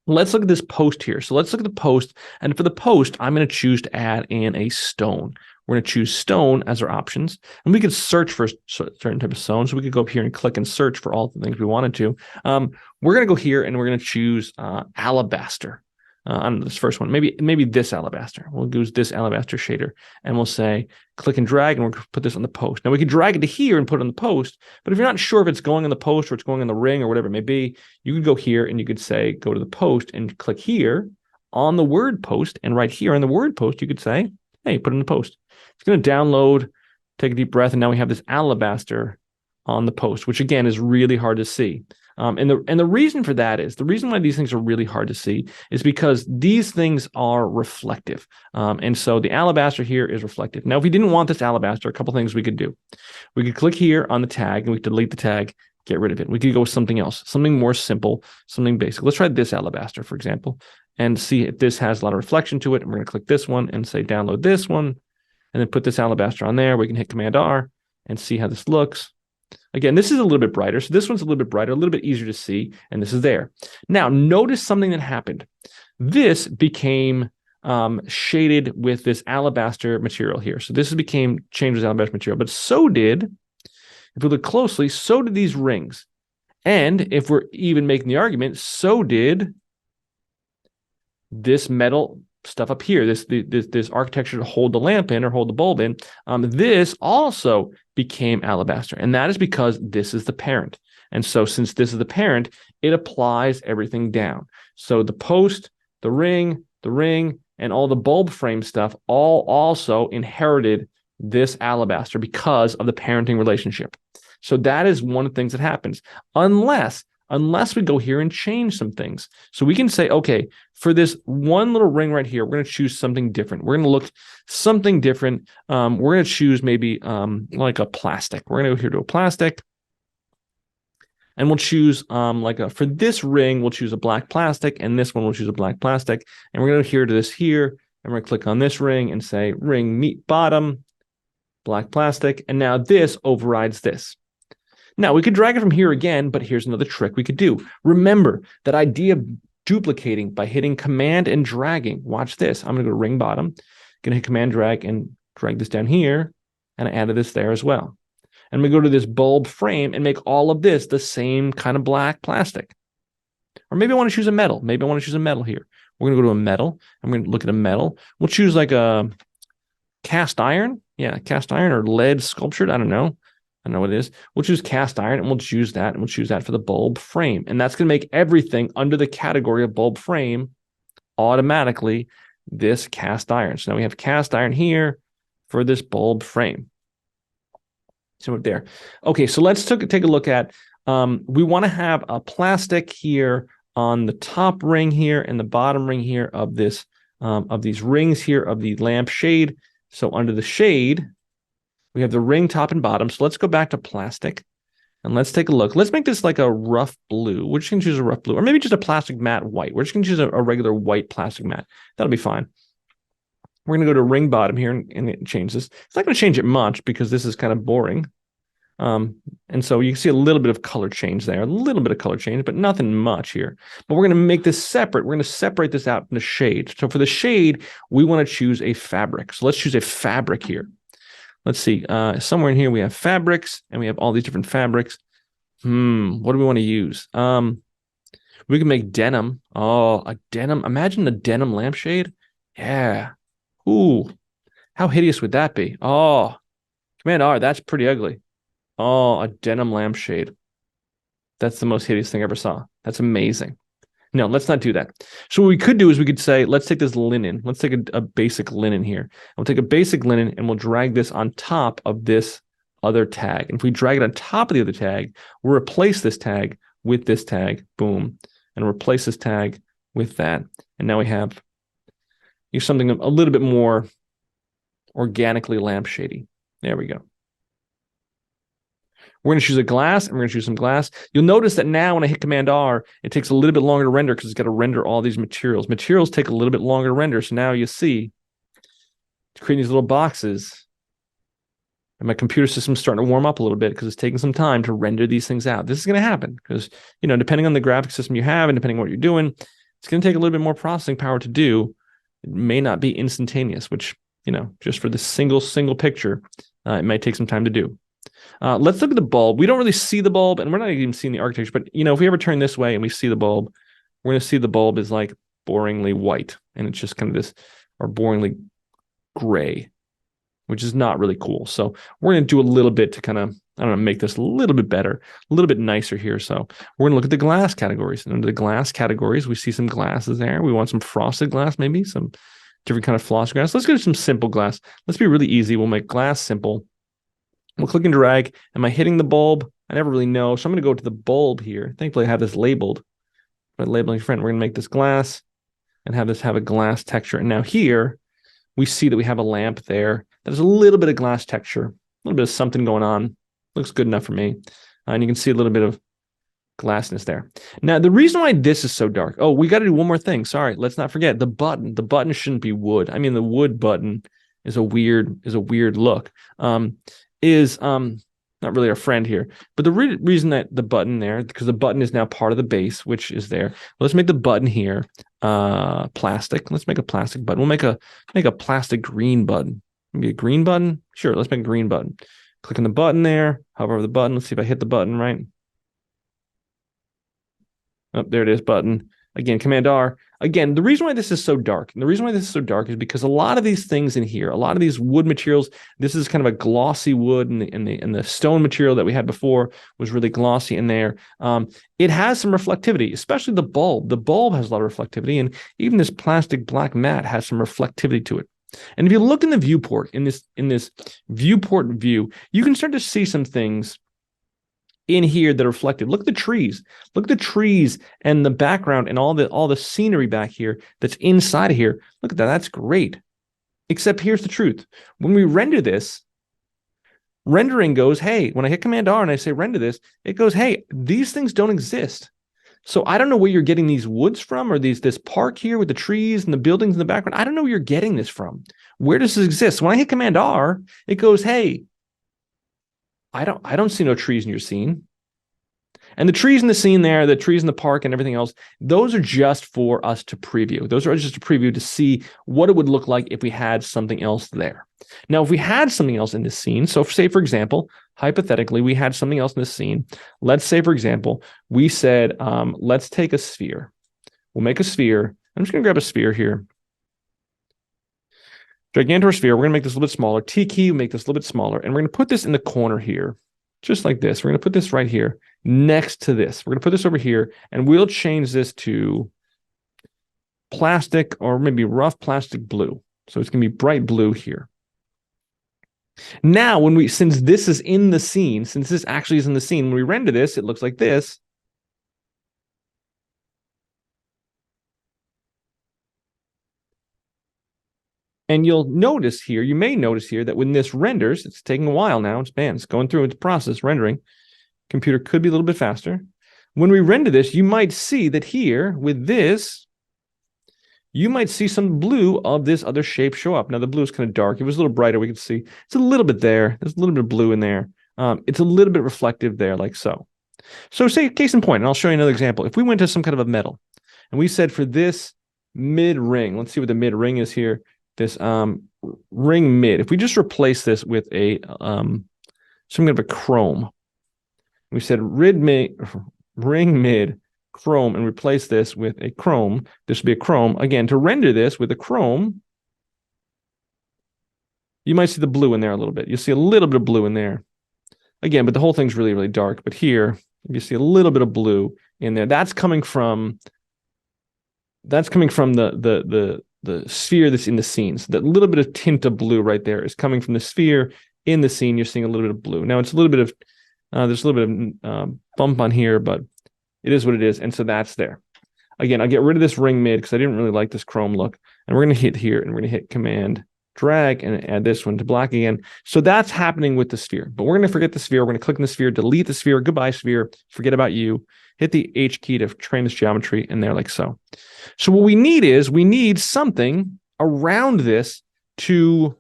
Let's look at this post here. So let's look at the post. And for the post, I'm going to choose to add in a stone. We're going to choose stone as our options. And we could search for a certain type of stone. So we could go up here and click and search for all the things we wanted to. We're going to go here and we're going to choose alabaster. On this first one, maybe this alabaster. We'll use this alabaster shader and we'll say click and drag, and we'll put this on the post. Now we can drag it to here and put it on the post, but if you're not sure if it's going on the post or it's going on the ring or whatever it may be, you could go here and you could say go to the post and click here on the word post, and right here on the word post you could say, hey, put it in the post. It's going to download, take a deep breath, and now we have this alabaster on the post, which again is really hard to see. And the reason for that is, the reason why these things are really hard to see is because these things are reflective. And so the alabaster here is reflective. Now, if we didn't want this alabaster, a couple things we could do. We could click here on the tag and we could delete the tag, get rid of it. We could go with something else, something more simple, something basic. Let's try this alabaster, for example, and see if this has a lot of reflection to it. And we're going to click this one and say download this one, and then put this alabaster on there. We can hit Command R and see how this looks. Again, this is a little bit brighter. So this one's a little bit brighter, a little bit easier to see, and this is there. Now, notice something that happened. This became shaded with this alabaster material here. So this became changed with alabaster material, but so did, if we look closely, so did these rings. And if we're even making the argument, so did this metal stuff up here, this architecture to hold the lamp in or hold the bulb in. This also became alabaster, and that is because this is the parent. And so since this is the parent, it applies everything down. So the post, the ring, and all the bulb frame stuff all also inherited this alabaster because of the parenting relationship. So that is one of the things that happens, unless we go here and change some things. So we can say, okay, for this one little ring right here, we're going to choose something different. We're going to look something different. We're going to choose maybe like a plastic. We're going to go here to a plastic. And we'll choose for this ring, we'll choose a black plastic. And this one, we'll choose a black plastic. And we're going to go here to this here. And we're going to click on this ring and say ring meet bottom. black plastic, and now this overrides this. Now, we could drag it from here again, but here's another trick we could do. Remember that idea of duplicating by hitting Command and dragging. Watch this. I'm going to go to ring bottom, going to hit Command drag and drag this down here, and I added this there as well. And we go to this bulb frame and make all of this the same kind of black plastic. Or maybe I want to choose a metal. Maybe I want to choose a metal here. We're going to go to a metal. I'm going to look at a metal. We'll choose like a cast iron. Yeah, cast iron or lead sculptured. I don't know. I know what it is. We'll choose cast iron and we'll choose that. And we'll choose that for the bulb frame. And that's going to make everything under the category of bulb frame automatically this cast iron. So now we have cast iron here for this bulb frame. So up there. Okay, so let's take a look at, we want to have a plastic here on the top ring here and the bottom ring here of this, of these rings here of the lamp shade. So under the shade, we have the ring top and bottom. So let's go back to plastic and let's take a look. Let's make this like a rough blue. We're just going to choose a rough blue or maybe just a plastic matte white. We're just going to choose a regular white plastic matte. That'll be fine. We're going to go to ring bottom here and change this. It's not going to change it much because this is kind of boring. And so you can see a little bit of color change there, a little bit of color change, but nothing much here. But we're going to make this separate. We're going to separate this out into shade. So for the shade, we want to choose a fabric. So let's choose a fabric here. Let's see. Somewhere in here we have fabrics, and we have all these different fabrics. What do we want to use? We can make denim. Oh, a denim. Imagine the denim lampshade. Yeah. Ooh, how hideous would that be? Oh, Command R, that's pretty ugly. Oh, a denim lampshade. That's the most hideous thing I ever saw. That's amazing. No, let's not do that. So what we could do is we could say, let's take this linen. Let's take a basic linen here. We'll take a basic linen and we'll drag this on top of this other tag. And if we drag it on top of the other tag, we'll replace this tag with this tag. Boom. And replace this tag with that. And now we have something a little bit more organically lampshady. There we go. We're going to choose a glass, and we're going to choose some glass. You'll notice that now when I hit Command R, it takes a little bit longer to render because it's got to render all these materials. Materials take a little bit longer to render, so now you see it's creating these little boxes. And my computer system's starting to warm up a little bit because it's taking some time to render these things out. This is going to happen because, you know, depending on the graphic system you have and depending on what you're doing, it's going to take a little bit more processing power to do. It may not be instantaneous, which, you know, just for the single picture, it might take some time to do. Let's look at the bulb. We don't really see the bulb, and we're not even seeing the architecture, but, you know, if we ever turn this way and we see the bulb, we're going to see the bulb is like boringly white, and it's just kind of this, or boringly gray, which is not really cool. So we're going to do a little bit to kind of, I don't know, make this a little bit better, a little bit nicer here. So we're going to look at the glass categories. And under the glass categories, we see some glasses there. We want some frosted glass, maybe some different kind of floss glass. Let's go to some simple glass. Let's be really easy. We'll make glass simple. We'll click and drag. Am I hitting the bulb? I never really know. So I'm going to go to the bulb here. Thankfully, I have this labeled. By labeling front, we're going to make this glass and have this have a glass texture. And now here, we see that we have a lamp there. There's a little bit of glass texture, a little bit of something going on. Looks good enough for me. And you can see a little bit of glassness there. Now, the reason why this is so dark, oh, we got to do one more thing. Sorry, let's not forget the button. The button shouldn't be wood. I mean, the wood button is a weird look. Is not really our friend here, but the reason that the button there, because the button is now part of the base, which is there. Well, let's make the button here plastic. Let's make a plastic button. We'll make a plastic green button. Maybe a green button. Sure, let's make a green button. Click on the button there. Hover over the button. Let's see if I hit the button right. Oh, there it is. Button. Again, Command R. Again, the reason why this is so dark, and the reason why this is so dark is because a lot of these things in here, a lot of these wood materials, this is kind of a glossy wood, and the stone material that we had before was really glossy in there. It has some reflectivity, especially the bulb. The bulb has a lot of reflectivity, and even this plastic black matte has some reflectivity to it. And if you look in the viewport, in this viewport view, you can start to see some things in here that are reflected. Look at the trees. Look at the trees and the background and all the scenery back here that's inside of here. Look at that. That's great. Except here's the truth. When we render this, rendering goes, hey, when I hit Command R and I say render this, it goes, hey, these things don't exist. So I don't know where you're getting these woods from, or this park here with the trees and the buildings in the background. I don't know where you're getting this from. Where does this exist? When I hit Command R, it goes, hey, I don't see no trees in your scene. And the trees in the scene there, the trees in the park and everything else, those are just for us to preview. Those are just a preview to see what it would look like if we had something else there. Now, if we had something else in this scene, so say, for example, hypothetically, we had something else in this scene. Let's say, for example, we said, let's take a sphere. We'll make a sphere. I'm just going to grab a sphere here. Gigantor sphere. We're going to make this a little bit smaller. T key, make this a little bit smaller. And we're going to put this in the corner here, just like this. We're going to put this right here next to this. We're going to put this over here, and we'll change this to plastic, or maybe rough plastic blue. So it's going to be bright blue here. Now, since this is in the scene, since this actually is in the scene, when we render this, it looks like this. And you'll notice here, you may notice here that when this renders, it's taking a while now. It's going through its process rendering. Computer could be a little bit faster. When we render this, you might see that here with this, you might see some blue of this other shape show up. Now the blue is kind of dark. It was a little brighter. We can see it's a little bit there. There's a little bit of blue in there. It's a little bit reflective there, like so. So say case in point, and I'll show you another example. If we went to some kind of a metal, and we said for this mid ring, let's see what the mid ring is here. This ring mid. If we just replace this with a some kind of a chrome, we said ring mid chrome, and replace this with a chrome. This would be a chrome. Again, to render this with a chrome, you might see the blue in there a little bit. You'll see a little bit of blue in there. Again, but the whole thing's really, really dark. But here, you see a little bit of blue in there. That's coming from the sphere that's in the scene. So that little bit of tint of blue right there is coming from the sphere in the scene. You're seeing a little bit of blue. Now it's a little bit of there's a little bit of bump on here, but it is what it is. And so that's there. Again, I'll get rid of this ring mid because I didn't really like this chrome look. And we're going to hit here, and we're going to hit Command drag and add this one to black again. So that's happening with the sphere. But we're going to forget the sphere. We're going to click on the sphere, delete the sphere. Goodbye, sphere. Forget about you. Hit the H key to train this geometry in there like so. So what we need something around this to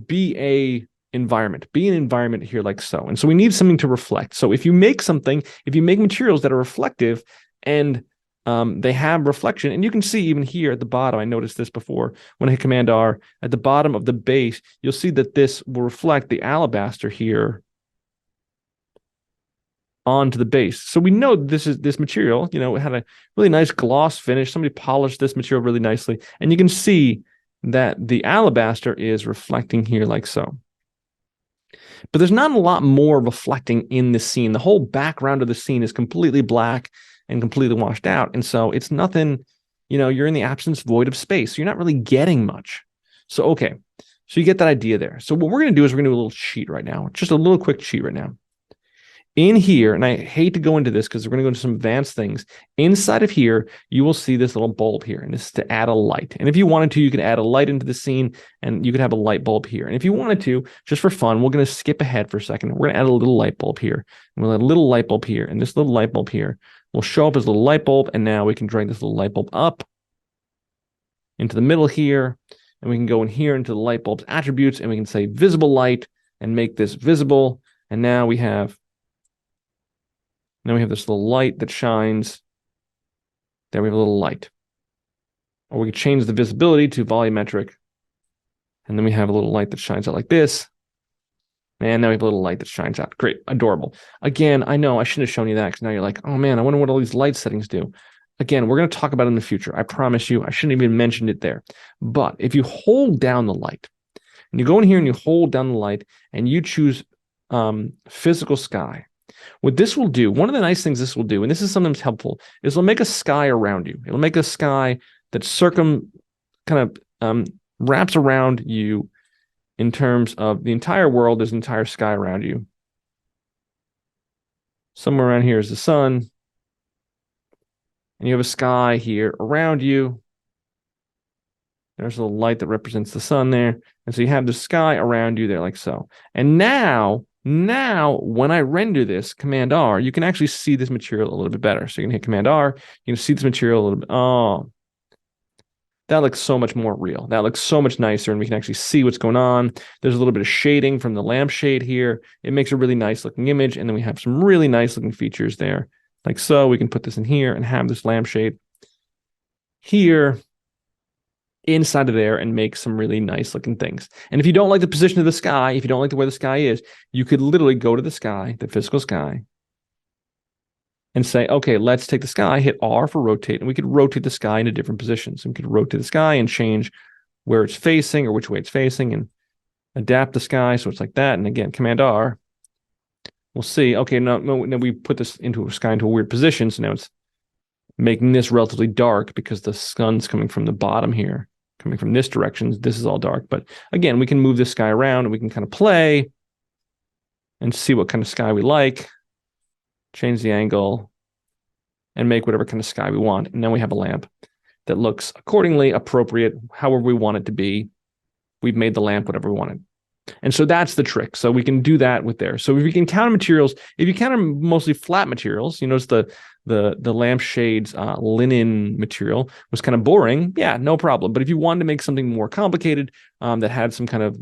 be an environment here like so. And so we need something to reflect. So if you make materials that are reflective and they have reflection, and you can see even here at the bottom, I noticed this before when I hit Command R, at the bottom of the base, you'll see that this will reflect the alabaster here onto the base. So we know this material, it had a really nice gloss finish. Somebody polished this material really nicely. And you can see that the alabaster is reflecting here like so. But there's not a lot more reflecting in the scene. The whole background of the scene is completely black and completely washed out. And so it's nothing, you're in the absence void of space. So you're not really getting much. So, okay. So you get that idea there. So what we're going to do is we're going to do a little cheat right now. Just a little quick cheat right now. In here, and I hate to go into this because we're going to go into some advanced things. Inside of here, you will see this little bulb here, and this is to add a light. And if you wanted to, you could add a light into the scene, and you could have a light bulb here. And if you wanted to, just for fun, we're going to skip ahead for a second. We're going to add a little light bulb here, and we'll add a little light bulb here, and this little light bulb here will show up as a little light bulb, and now we can drag this little light bulb up into the middle here, and we can go in here into the light bulb's attributes, and we can say visible light and make this visible, and now we have this little light that shines. There we have a little light. Or we can change the visibility to volumetric. And then we have a little light that shines out like this. And now we have a little light that shines out. Great, adorable. Again, I know I shouldn't have shown you that because now you're like, oh man, I wonder what all these light settings do. Again, we're going to talk about it in the future. I promise you, I shouldn't even mention it there. But if you hold down the light, and you go in here and you hold down the light, and you choose physical sky, what this will do, one of the nice things this will do, and this is sometimes helpful, is it'll make a sky around you. It'll make a sky that wraps around you in terms of the entire world. There's an entire sky around you. Somewhere around here is the sun. And you have a sky here around you. There's a little light that represents the sun there. And so you have the sky around you there like so. And now Now, when I render this, Command R, you can actually see this material a little bit better. So you can hit Command R, you can see this material a little bit. Oh, that looks so much more real. That looks so much nicer, and we can actually see what's going on. There's a little bit of shading from the lampshade here. It makes a really nice looking image, and then we have some really nice looking features there. Like so, we can put this in here and have this lampshade here inside of there and make some really nice looking things. And if you don't like the position of the sky, if you don't like the way the sky is, you could literally go to the sky, the physical sky, and say, okay, let's take the sky, hit R for rotate, and we could rotate the sky into different positions. And we could rotate the sky and change where it's facing or which way it's facing and adapt the sky so it's like that. And again, Command R, we'll see, okay, now we put this into a sky into a weird position, so now it's making this relatively dark because the sun's coming from the bottom here, coming from this direction. This is all dark. But again, we can move this sky around and we can kind of play and see what kind of sky we like, change the angle, and make whatever kind of sky we want. And then we have a lamp that looks accordingly appropriate, however we want it to be. We've made the lamp whatever we wanted. And so that's the trick. So we can do that with there. So if you can counter materials, if you counter mostly flat materials, you notice the lampshade's linen material was kind of boring. Yeah, no problem. But if you wanted to make something more complicated that had some kind of,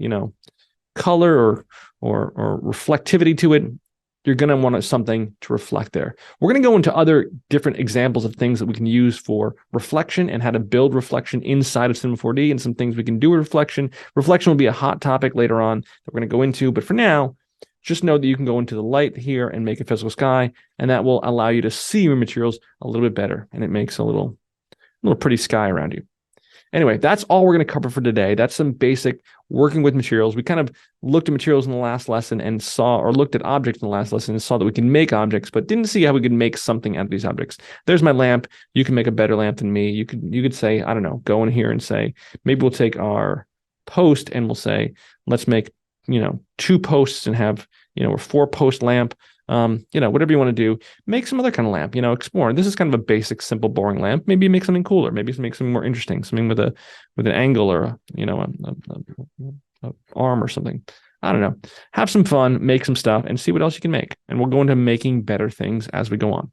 color or reflectivity to it, you're going to want something to reflect there. We're going to go into other different examples of things that we can use for reflection and how to build reflection inside of Cinema 4D and some things we can do with reflection. Reflection will be a hot topic later on that we're going to go into. But for now, just know that you can go into the light here and make a physical sky, and that will allow you to see your materials a little bit better. And it makes a little pretty sky around you. Anyway, that's all we're going to cover for today. That's some basic working with materials. We kind of looked at materials in the last lesson and looked at objects in the last lesson and saw that we can make objects, but didn't see how we could make something out of these objects. There's my lamp. You can make a better lamp than me. You could say, I don't know, go in here and say, maybe we'll take our post and we'll say, let's make, 2 posts and have, a 4-post lamp. Whatever you want to do, make some other kind of lamp, explore. This is kind of a basic, simple, boring lamp. Maybe make something cooler. Maybe make something more interesting, something with an angle or a arm or something. I don't know. Have some fun, make some stuff and see what else you can make. And we'll go into making better things as we go on.